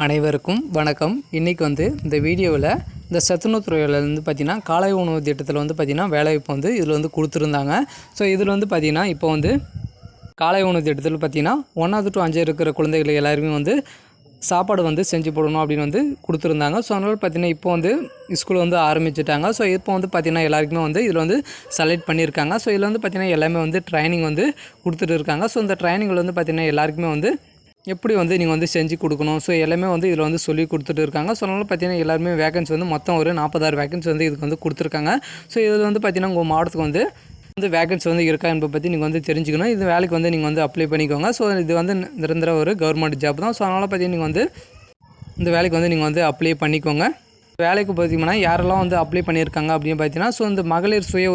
அனைவருக்கும் வணக்கம். இன்றைக்கி இந்த வீடியோவில் இந்த சத்துணவு துறையில் பார்த்திங்கன்னா காலை உணவு திட்டத்தில் பார்த்திங்கன்னா வேலைவாய்ப்பு இதில் கொடுத்துருந்தாங்க. ஸோ இதில் பார்த்திங்கன்னா இப்போ காலை உணவு திட்டத்தில் பார்த்திங்கன்னா 1வது to 5 இருக்கிற குழந்தைகள் எல்லாருமே சாப்பாடு செஞ்சு போடணும் அப்படின்னு கொடுத்துருந்தாங்க. ஸோ அதனால் பார்த்திங்கன்னா இப்போ ஸ்கூல் ஆரம்பிச்சிட்டாங்க. ஸோ இப்போ பார்த்திங்கன்னா எல்லாருக்குமே இதில் செலக்ட் பண்ணியிருக்காங்க. ஸோ இதில் பார்த்திங்கன்னா எல்லாமே ட்ரைனிங் கொடுத்துட்டு இருக்காங்க. ஸோ இந்த ட்ரைனிங்கில் பார்த்திங்கன்னா எல்லாருக்குமே எப்படி நீங்கள் செஞ்சு கொடுக்கணும். ஸோ எல்லாமே இதில் சொல்லி கொடுத்துட்டு இருக்காங்க. ஸோ அதனால் பார்த்திங்கன்னா எல்லாருமே வேகன்சி மொத்தம் ஒரு 46 வேகன்சி இதுக்கு கொடுத்துருக்காங்க. ஸோ இதில் பார்த்திங்கன்னா உங்கள் மாவட்டத்துக்கு வேகன்சி இருக்கா என்பதை பற்றி நீங்கள் தெரிஞ்சுக்கணும். இது வேலைக்கு நீங்கள் அப்ளை பண்ணிக்கோங்க. ஸோ இது நிரந்தர ஒரு கவர்மெண்ட் ஜாப் தான். ஸோ அதனால் பார்த்திங்கன்னா நீங்கள் இந்த வேலைக்கு நீங்கள் அப்ளை பண்ணிக்கோங்க. வேலைக்கு பார்த்திங்கன்னா யாரெல்லாம் அப்ளை பண்ணியிருக்காங்க அப்படின்னு பார்த்தீங்கன்னா ஸோ இந்த மகளிர் சுய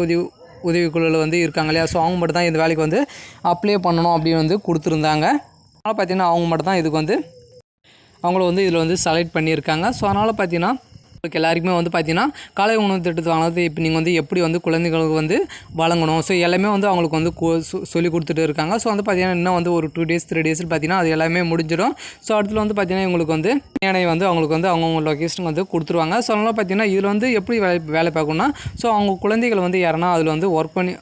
உதவிக்குழுவில் இருக்காங்க இல்லையா. ஸோ அவங்க மட்டும் தான் இந்த வேலைக்கு அப்ளை பண்ணணும் அப்படின்னு கொடுத்துருந்தாங்க. அதனால் பார்த்திங்கன்னா அவங்க மட்டும் தான் இதுக்கு அவங்கள இதில் செலக்ட் பண்ணியிருக்காங்க. ஸோ அதனால் பார்த்திங்கன்னா உங்களுக்கு எல்லாருக்குமே பார்த்திங்கன்னா காலை உணவு திட்டத்தை வாங்கினது இப்போ நீங்கள் எப்படி குழந்தைகளுக்கு வழங்கணும். ஸோ எல்லாமே அவங்களுக்கு சொல்லி கொடுத்துட்டு இருக்காங்க. ஸோ பார்த்திங்கன்னா இன்னும் ஒரு 2 days 3 days பார்த்திங்கன்னா அது எல்லாமே முடிஞ்சிடும். ஸோ அடுத்துல பார்த்திங்கன்னா இவங்களுக்கு ஏனை அவங்களுக்கு அவங்கவுங்க லொக்கேஷனுக்கு கொடுத்துருவாங்க. ஸோ அதனால் பார்த்திங்கன்னா இதில் எப்படி வேலை பார்க்கணுன்னா ஸோ அவங்க குழந்தைகள் யாருன்னா அதில் ஒர்க் பண்ணி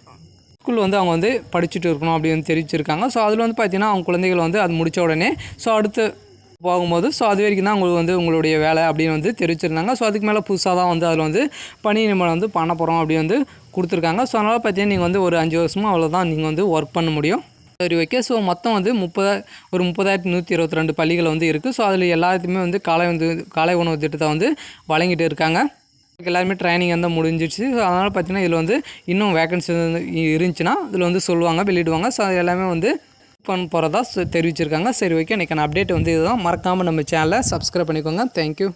ஸ்கூல் அவங்க படிச்சுட்டு இருக்கணும் அப்படின்னு தெரிவிச்சிருக்காங்க. ஸோ அதில் பார்த்திங்கன்னா அவங்க குழந்தைகள் அது முடித்த உடனே ஸோ அடுத்து போகும்போது ஸோ அது வரைக்கும் தான் உங்களுக்கு உங்களுடைய வேலை அப்படின்னு தெரிவிச்சிருந்தாங்க. ஸோ அதுக்கு மேலே புதுசாக தான் அதில் பணி நியமனம் பண்ண போகிறோம் அப்படின்னு கொடுத்துருக்காங்க. ஸோ அதனால் பார்த்தீங்கன்னா நீங்கள் ஒரு 5 வருஷமாக அவ்வளோதான் நீங்கள் ஒர்க் பண்ண முடியும். சரி, ஓகே. ஸோ மொத்தம் 30,122 பள்ளிகள் இருக்குது. ஸோ அதில் எல்லாத்தையுமே காலை உணவு திட்டத்தை வழங்கிட்டு இருக்காங்க. எல்லாருமே ட்ரைனிங் முடிஞ்சிடுச்சு. ஸோ அதனால் பார்த்திங்கன்னா இதில் இன்னும் வேகன்சி இருந்துச்சுன்னா இதில் சொல்லுவாங்க, வெளியிடுவாங்க. ஸோ அது எல்லாமே பண்ண போகிறதா தெரிவிச்சிருக்காங்க. சரி, ஓகே. இன்றைக்கான அப்டேட் இதுதான். மறக்காமல் நம்ம சேனலை சப்ஸ்கிரைப் பண்ணிக்கோங்க. தேங்க்யூ.